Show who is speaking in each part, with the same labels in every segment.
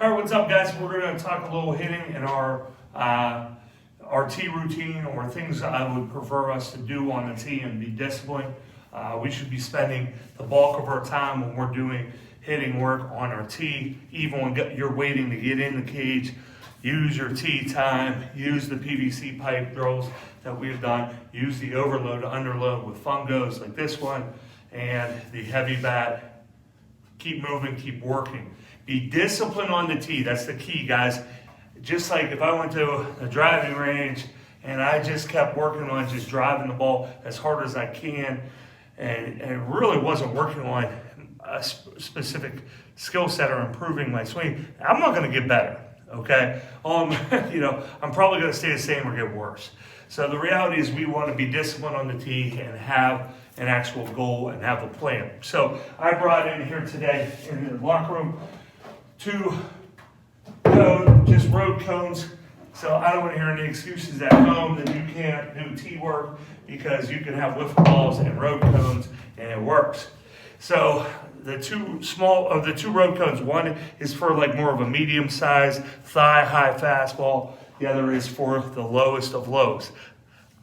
Speaker 1: All right, what's up, guys? We're going to talk a little hitting in our tee routine, or things I would prefer us to do on the tee and be disciplined. We should be spending the bulk of our time when we're doing hitting work on our tee, even when you're waiting to get in the cage. Use your tee time, use the PVC pipe drills that we've done, use the overload, underload with fungos like this one, and the heavy bat. Keep moving, keep working. Be disciplined on the tee, that's the key, guys. Just like if I went to a driving range and I just kept working on just driving the ball as hard as I can, and really wasn't working on a specific skill set or improving my swing, I'm not gonna get better, okay? I'm probably gonna stay the same or get worse. So the reality is we wanna be disciplined on the tee and have an actual goal and have a plan. So I brought in here today in the locker room two just road cones. So I don't want to hear any excuses at home that you can't do tee work, because you can have wiffle balls and road cones and it works. So the two road cones, one is for like more of a medium size thigh high fastball. The other is for the lowest of lows.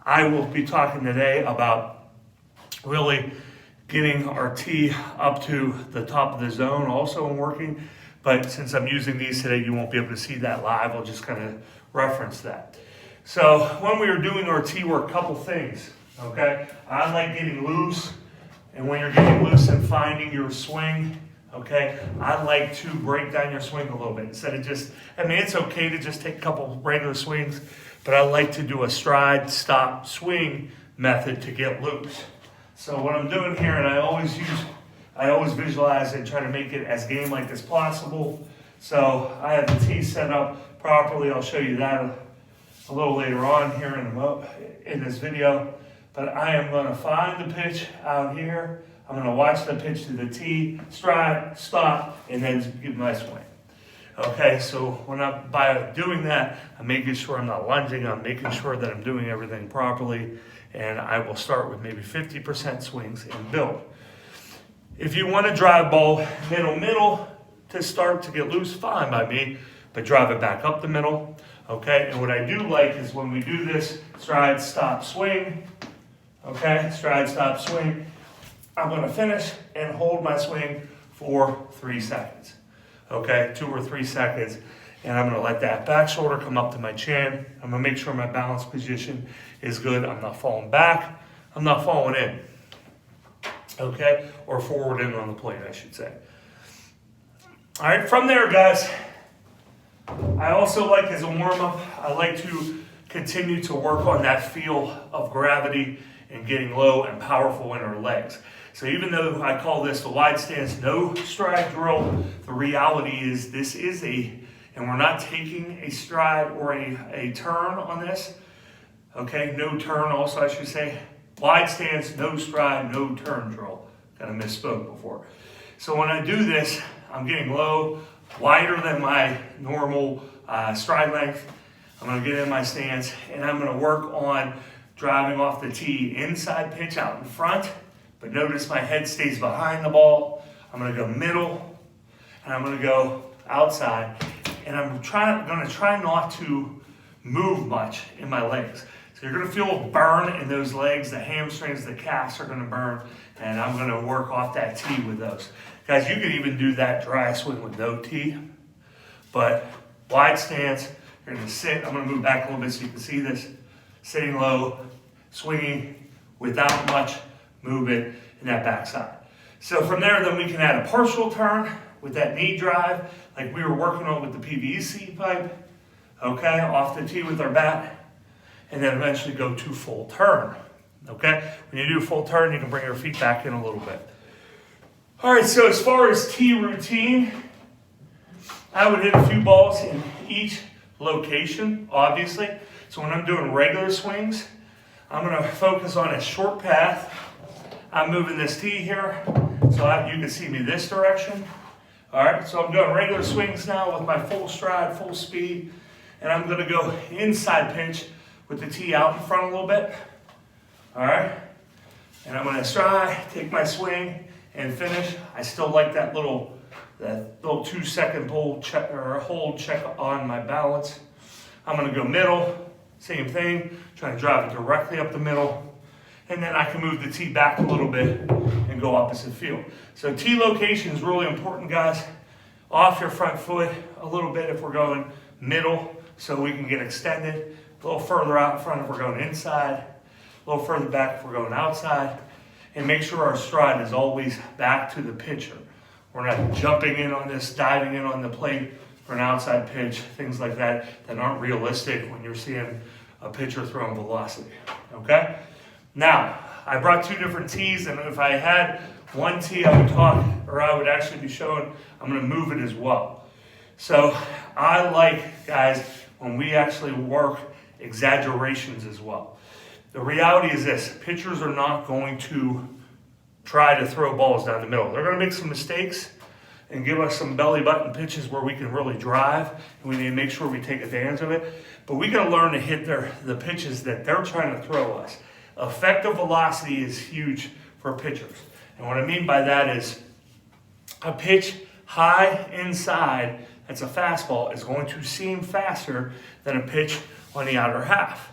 Speaker 1: I will be talking today about really getting our tee up to the top of the zone also in working. But since I'm using these today, you won't be able to see that live. I'll just kind of reference that. So when we were doing our tee work, couple things, okay? I like getting loose, and when you're getting loose and finding your swing, okay, I like to break down your swing a little bit instead of it's okay to just take a couple regular swings, but I like to do a stride, stop, swing method to get loose. So what I'm doing here, and I always visualize and try to make it as game-like as possible. So I have the tee set up properly. I'll show you that a little later on here in this video. But I am going to find the pitch out here. I'm going to watch the pitch to the tee, stride, stop, and then give my swing. Okay, so by doing that, I'm making sure I'm not lunging. I'm making sure that I'm doing everything properly. And I will start with maybe 50% swings and build. If you want to drive ball middle to start to get loose, fine by me, but drive it back up the middle, okay? And what I do like is when we do this stride, stop, swing, okay? Stride, stop, swing. I'm going to finish and hold my swing for 3 seconds, okay? 2 or 3 seconds. And I'm going to let that back shoulder come up to my chin. I'm going to make sure my balance position is good. I'm not falling back. I'm not falling in. Okay, or forward in on the plate, I should say. All right, from there, guys, I also like, as a warm-up, I like to continue to work on that feel of gravity and getting low and powerful in our legs. So even though I call this the wide stance no stride drill, the reality is this is and we're not taking a stride or a turn on this. Okay, no turn also, I should say. Wide stance, no stride, no turn drill. Kind of misspoke before. So when I do this, I'm getting low, wider than my normal stride length. I'm going to get in my stance, and I'm going to work on driving off the tee, inside pitch out in front, but notice my head stays behind the ball. I'm going to go middle, and I'm going to go outside, and I'm going to try not to move much in my legs. So you're going to feel a burn in those legs, the hamstrings, the calves are going to burn, and I'm going to work off that tee with those. Guys, you can even do that dry swing with no tee, but wide stance, you're going to sit. I'm going to move back a little bit so you can see this. Sitting low, swinging without much movement in that backside. So from there, then we can add a partial turn with that knee drive, like we were working on with the PVC pipe, okay, off the tee with our bat. And then eventually go to full turn, okay? When you do full turn, you can bring your feet back in a little bit. All right, so as far as tee routine, I would hit a few balls in each location, obviously. So when I'm doing regular swings, I'm gonna focus on a short path. I'm moving this tee here, so you can see me this direction. All right, so I'm doing regular swings now with my full stride, full speed, and I'm gonna go inside pitch with the tee out in front a little bit, all right? And I'm gonna stride, take my swing, and finish. I still like that little that little 2-second hold check on my balance. I'm gonna go middle, same thing, trying to drive it directly up the middle. And then I can move the tee back a little bit and go opposite field. So tee location is really important, guys. Off your front foot a little bit if we're going middle, so we can get extended. A little further out in front if we're going inside. A little further back if we're going outside. And make sure our stride is always back to the pitcher. We're not jumping in on this, diving in on the plate for an outside pitch, things like that aren't realistic when you're seeing a pitcher throwing velocity, okay? Now, I brought 2 different tees, and if I had one tee I would actually be showing, I'm gonna move it as well. So I like, guys, when we actually work exaggerations as well. The reality is this, pitchers are not going to try to throw balls down the middle. They're gonna make some mistakes and give us some belly button pitches where we can really drive, and we need to make sure we take advantage of it. But we gotta learn to hit the pitches that they're trying to throw us. Effective velocity is huge for pitchers. And what I mean by that is a pitch high inside that's a fastball is going to seem faster than a pitch on the outer half.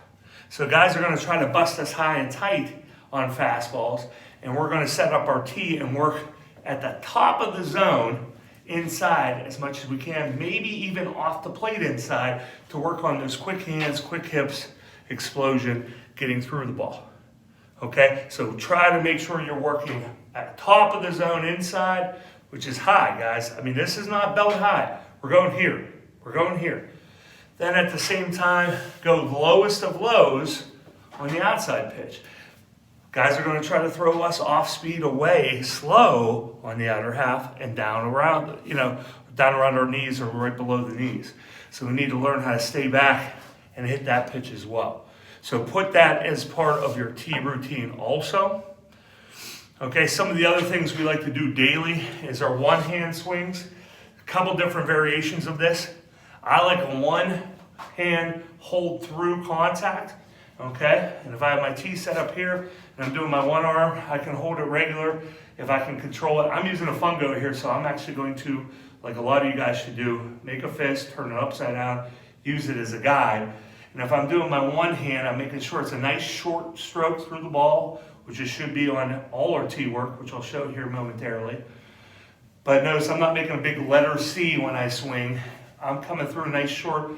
Speaker 1: So guys are going to try to bust us high and tight on fastballs, and we're going to set up our tee and work at the top of the zone inside as much as we can, maybe even off the plate inside to work on those quick hands, quick hips, explosion, getting through the ball. Okay, so try to make sure you're working at the top of the zone inside, which is high, guys. I mean, this is not belt high. We're going here. We're going here. Then at the same time, go lowest of lows on the outside pitch. Guys are going to try to throw us off speed away slow on the outer half and down around, down around our knees or right below the knees. So we need to learn how to stay back and hit that pitch as well. So put that as part of your tee routine also. Okay, some of the other things we like to do daily is our one-hand swings. A couple different variations of this. I like a one-hand hold through contact, okay? And if I have my tee set up here and I'm doing my one arm, I can hold it regular. If I can control it, I'm using a fungo here, so I'm actually going to, like a lot of you guys should do, make a fist, turn it upside down, use it as a guide. And if I'm doing my one hand, I'm making sure it's a nice short stroke through the ball, which it should be on all our tee work, which I'll show here momentarily. But notice I'm not making a big letter C when I swing. I'm coming through a nice short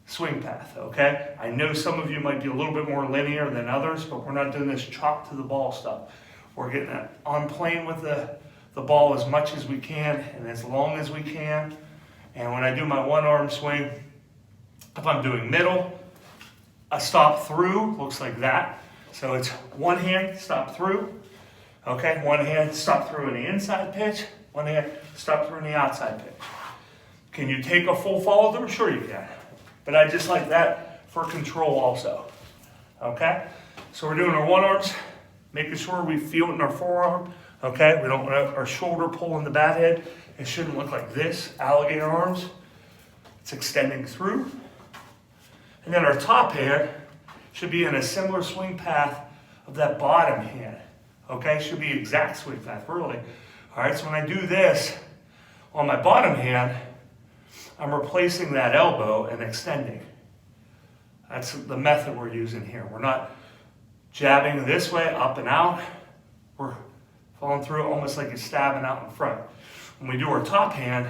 Speaker 1: swing path, okay? I know some of you might be a little bit more linear than others, but we're not doing this chop to the ball stuff. We're getting on plane with the ball as much as we can and as long as we can. And when I do my one arm swing, if I'm doing middle, a stop through looks like that. So it's one hand, stop through. Okay, one hand, stop through in the inside pitch. One hand, stop through in the outside pitch. Can you take a full follow through? Sure you can. But I just like that for control also. Okay, so we're doing our one arms, making sure we feel it in our forearm. Okay, we don't want our shoulder pulling the bat head. It shouldn't look like this, alligator arms. It's extending through. And then our top hand should be in a similar swing path of that bottom hand. Okay, should be exact swing path, really. All right, so when I do this on my bottom hand, I'm replacing that elbow and extending. That's the method we're using here. We're not jabbing this way, up and out. We're falling through almost like you're stabbing out in front. When we do our top hand,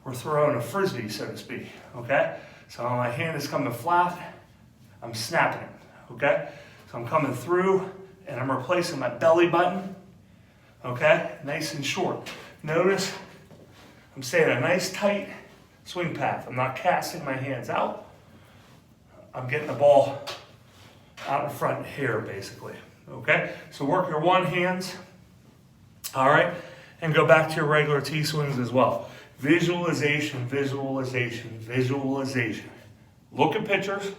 Speaker 1: we're throwing a frisbee, so to speak, okay? So my hand is coming flat, I'm snapping it, okay? So I'm coming through and I'm replacing my belly button, okay? Nice and short. Notice I'm staying a nice tight swing path. I'm not casting my hands out. I'm getting the ball out in front here, basically, okay? So work your one hands, all right? And go back to your regular tee swings as well. Visualization, visualization, visualization. Look at pictures.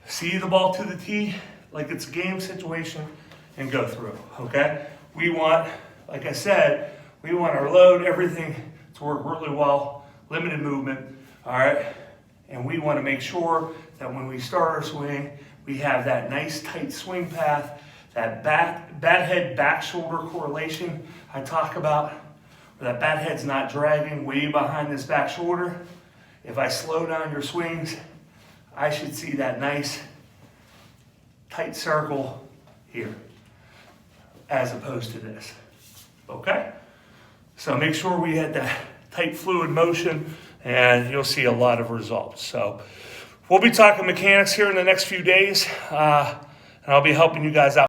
Speaker 1: See the ball to the tee like it's a game situation and go through, okay? We want, like I said, we want our load, everything to work really well, limited movement, all right? And we want to make sure that when we start our swing, we have that nice tight swing path, that bat head, back shoulder correlation I talk about. that bat head's not dragging way behind this back shoulder. If I slow down your swings, I should see that nice tight circle here, as opposed to this, okay? So make sure we had that tight fluid motion, and you'll see a lot of results. So we'll be talking mechanics here in the next few days, and I'll be helping you guys out.